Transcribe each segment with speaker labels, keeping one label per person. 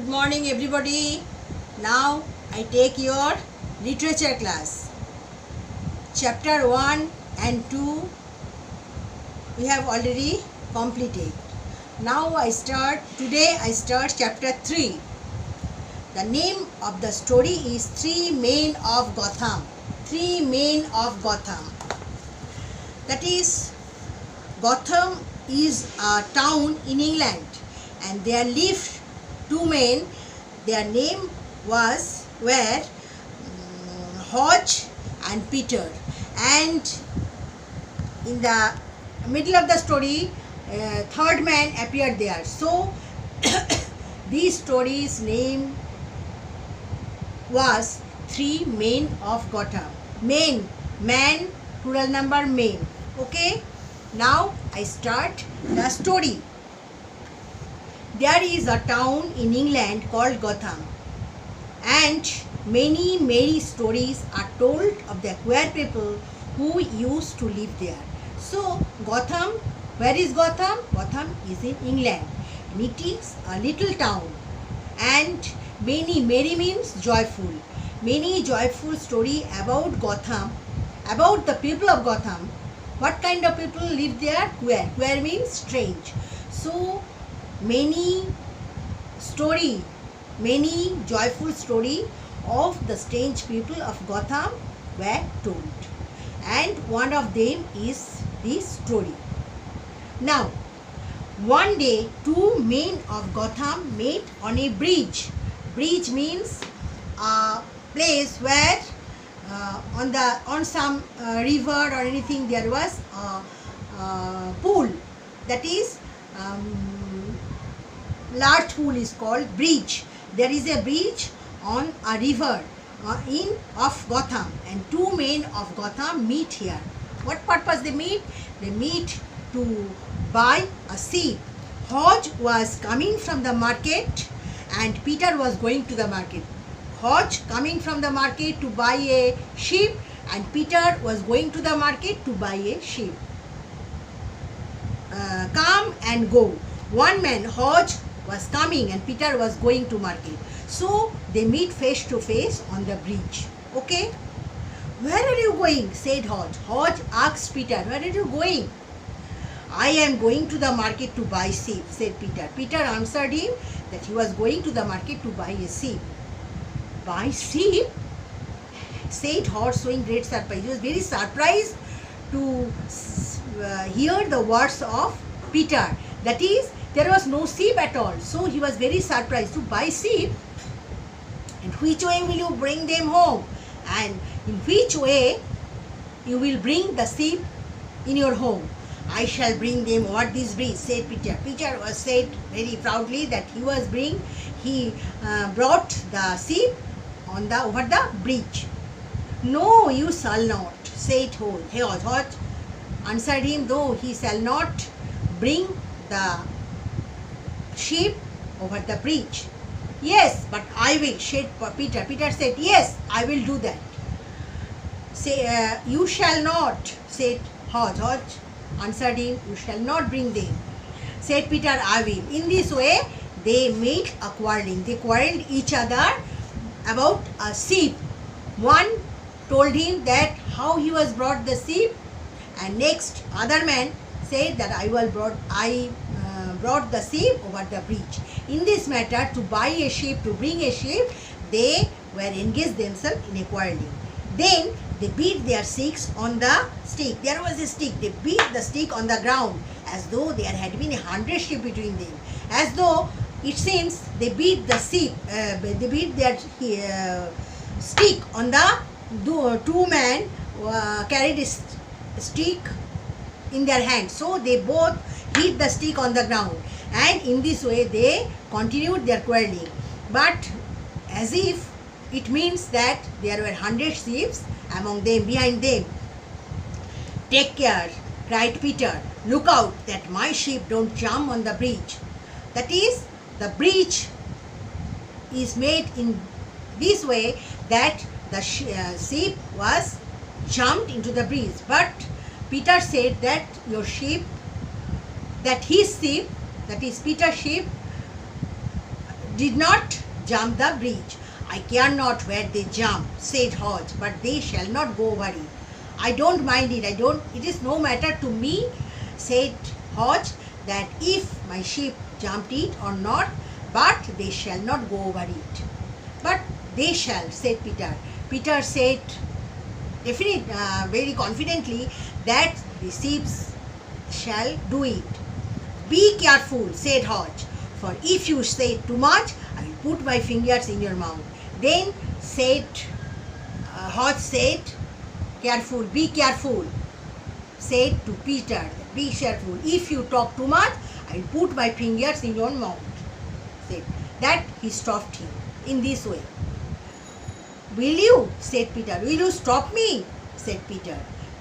Speaker 1: morning everybody. Now I take your literature class. Chapter 1 and 2 we have already completed. Now today I start chapter 3. The name of the story is Three Men of Gotham. Three Men of Gotham. That is, Gotham is a town in England and there lived two men. Their name were Hodge and Peter, and in the middle of the story third man appeared there. So this story's name was Three Men of Gotham. Men, man, plural number men. Okay, now I start the story. There is a town in England called Gotham, and many merry stories are told of the queer people who used to live there. So Gotham, where is Gotham? Gotham is in England, and it is a little town, and many merry means joyful. Many joyful story about Gotham, about the people of Gotham. What kind of people live there? Queer. Queer means strange. So many joyful story of the strange people of Gotham were told, and one of them is this story. Now, one day two men of Gotham met on a bridge. Bridge means a place where on some river or anything there was a pool. That is, large pool is called bridge. There is a bridge on a river of Gotham, and two men of Gotham meet here. What purpose they meet? They meet to buy a sheep. Hodge was coming from the market and Peter was going to the market. Hodge coming from the market to buy a sheep, and Peter was going to the market to buy a sheep. Come and go. One man, Hodge, was coming and Peter was going to market. So they meet face to face on the bridge. Okay? Where are you going? Said Hodge. Hodge asked Peter, where are you going? I am going to the market to buy sheep, said Peter. Peter answered him that he was going to the market to buy a sheep. Buy sheep? Said Hodge, showing great surprise. He was very surprised to hear the words of Peter. That is, there was no sheep at all. So he was very surprised to buy sheep. And which way will you bring them home? And in which way you will bring the sheep in your home? I shall bring them over this bridge, said Peter. Peter was said very proudly that he brought the sheep over the bridge. No, you shall not, said Hodge. Hodge answered him, though he shall not bring the sheep over the bridge. Yes, but I will, said Peter. Peter said, yes, I will do that. Say, you shall not, said Hodge. Hodge answered him, you shall not bring them. Said Peter, I will. In this way, they made a quarreling. They quarreled each other about a sheep. One told him that how he was brought the sheep, and next other man said that I brought the sheep over the bridge. In this matter, to buy a sheep, to bring a sheep, they were engaged themselves in a quarreling. Then they beat their sticks on the stick. There was a stick. They beat the stick on the ground as though there had been 100 sheep between them. As though it seems they beat the sheep. They beat their stick on the two men carried a stick in their hand. So they both hit the stick on the ground, and in this way they continued their quarreling. But as if it means that there were 100 sheep among them, behind them. Take care, cried Peter. Look out that my sheep don't jump on the bridge. That is, the bridge is made in this way that the sheep was jumped into the bridge. But Peter said that his sheep, that is Peter's sheep, did not jump the bridge. I care not where they jump, said Hodge, but they shall not go over it. I don't mind it. It is no matter to me, said Hodge, that if my sheep jumped it or not, but they shall not go over it. But they shall, said Peter. Peter said very confidently that the sheep shall do it. Be careful, said Hodge, for if you say too much, I will put my fingers in your mouth. Then Hodge said, careful, be careful, said to Peter, be careful. If you talk too much, I will put my fingers in your mouth. Said that he stopped him in this way. Will you? Said Peter. Will you stop me? Said Peter.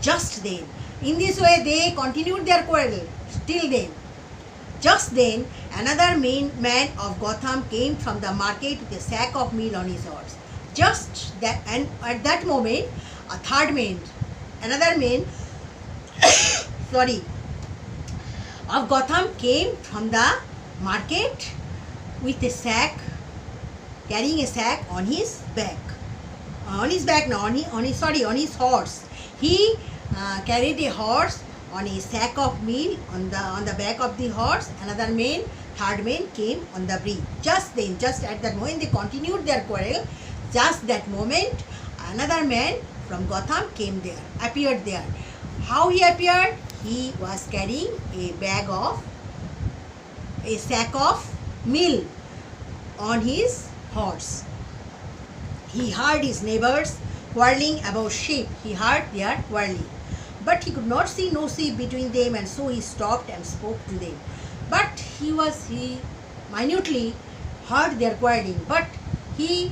Speaker 1: Just then. In this way they continued their quarrel till then. Just then another man of Gotham came from the market with a sack of meal on his horse. Just that, and at that moment a third man, another man of Gotham came from the market with a sack, carrying a sack on his back. On his horse. He carried a horse on a sack of meal on the back of the horse. Another man, third man came on the bridge. Just at that moment, they continued their quarrel. Just that moment, another man from Gotham appeared there. How he appeared? He was carrying a sack of meal on his horse. He heard his neighbors quarreling about sheep. He heard their quarreling. But he could not see no sheep between them, and so he stopped and spoke to them. But he minutely heard their quarreling. But here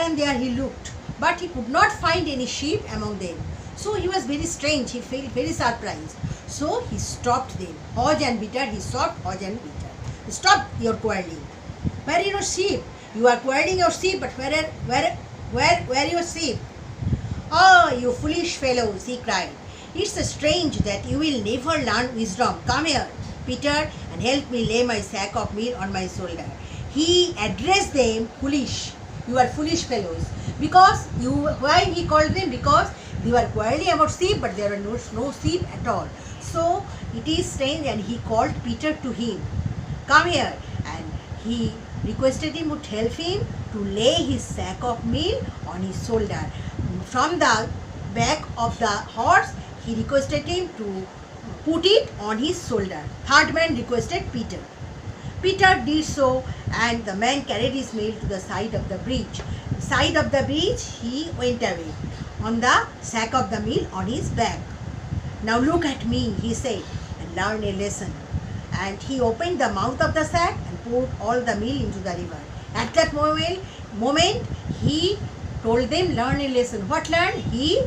Speaker 1: and there he looked, but he could not find any sheep among them. So he was very strange. He felt very surprised. So he stopped them. Hodge and Peter. He stopped Hodge and Peter. Stop your quarreling. Where are your sheep? You are quarreling your sheep, but where are your sheep? Oh, you foolish fellows, he cried. It's strange that you will never learn wisdom. Come here, Peter, and help me lay my sack of meal on my shoulder. He addressed them foolish. You are foolish fellows. Why he called them? Because they were quarreling about sheep, but there were no sheep at all. So it is strange, and he called Peter to him. Come here, and he requested him to help him to lay his sack of meal on his shoulder. From the back of the horse, he requested him to put it on his shoulder. Third man requested Peter. Peter did so, and the man carried his meal to the side of the bridge. Side of the bridge, he went away on the sack of the meal on his back. Now look at me, he said, and learn a lesson. And he opened the mouth of the sack and poured all the meal into the river. At that moment, he told them, learn a lesson. What learn? He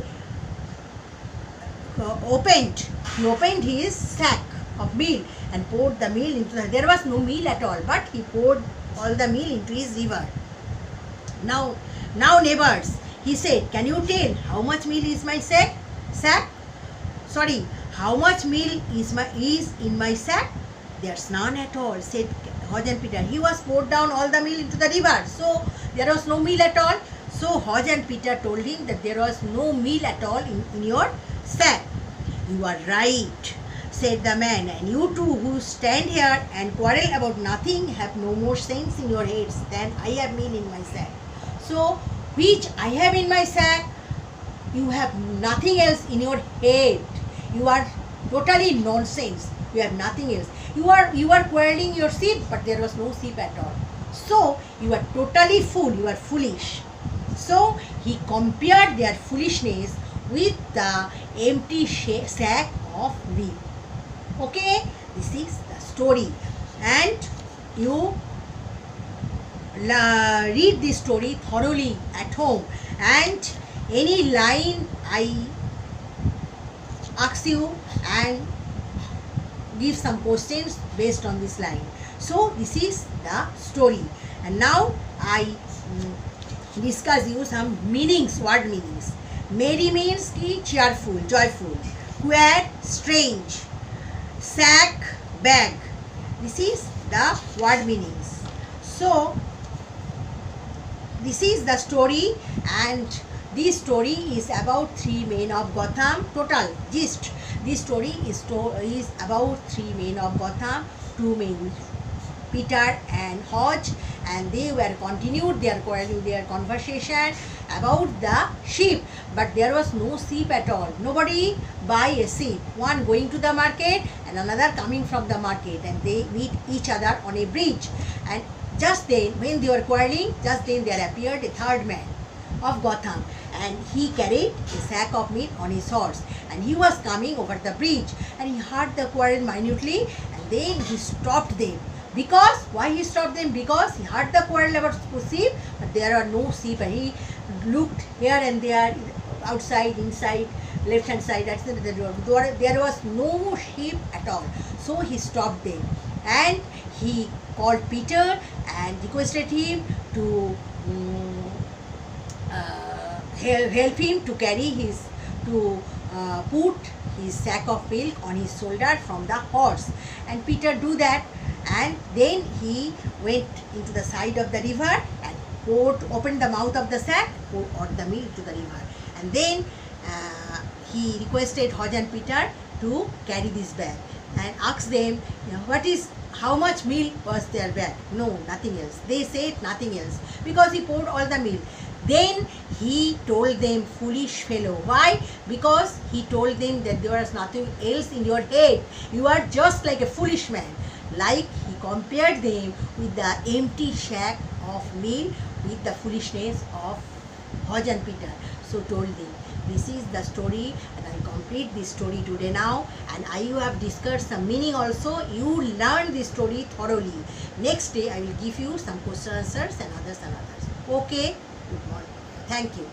Speaker 1: opened his sack of meal and poured the meal into there was no meal at all, but he poured all the meal into his river. Now neighbors, he said, can you tell how much meal is my sack? How much meal is in my sack? There's none at all, said Hodge and Peter. He was poured down all the meal into the river, so there was no meal at all. So Hodge and Peter told him that there was no meal at all in your sack. You are right, said the man, and you two who stand here and quarrel about nothing have no more sense in your heads than I have meal in my sack. So which I have in my sack, you have nothing else in your head. You are totally nonsense. You have nothing else. You are quarreling your sheep, but there was no sheep at all. So you are totally fool. You are foolish. So he compared their foolishness with the empty sack of meal. Okay, this is the story, and you read this story thoroughly at home, and any line I ask you and give some questions based on this line. So this is the story, and now I discuss you some meanings, word meanings. Merry means ki cheerful, joyful. Queer, strange. Sack, bag. This is the word meanings. So this is the story, and this story is about three men of Gotham. Total gist: this story is about three men of Gotham, two men, Peter and Hodge, and they were continued their conversation about the sheep, but there was no sheep at all. Nobody buy a sheep. One going to the market and another coming from the market, and they meet each other on a bridge. And just then, when they were quarreling, just then there appeared a third man of Gotham, and he carried a sack of meat on his horse, and he was coming over the bridge, and he heard the quarrel minutely, and then he stopped them. Because why he stopped them? Because he heard the quarrel about sheep, but there are no sheep, and he looked here and there, outside, inside, left hand side, there was no sheep at all. So he stopped them, and he called Peter and requested him to help him to carry put his sack of milk on his shoulder from the horse. And Peter do that, and then he went into the side of the river and opened the mouth of the sack, poured all the milk to the river, and then he requested Hodge and Peter to carry this bag and asked them, how much milk was their bag? No, nothing else. They said nothing else, because he poured all the milk. Then he told them, foolish fellow. Why? Because he told them that there was nothing else in your head. You are just like a foolish man. Like he compared them with the empty sack of meal with the foolishness of Hodge and Peter. So told them, this is the story, and I complete this story today now, and you have discussed some meaning also. You learn this story thoroughly. Next day I will give you some question answers and others. Okay, good morning. Thank you.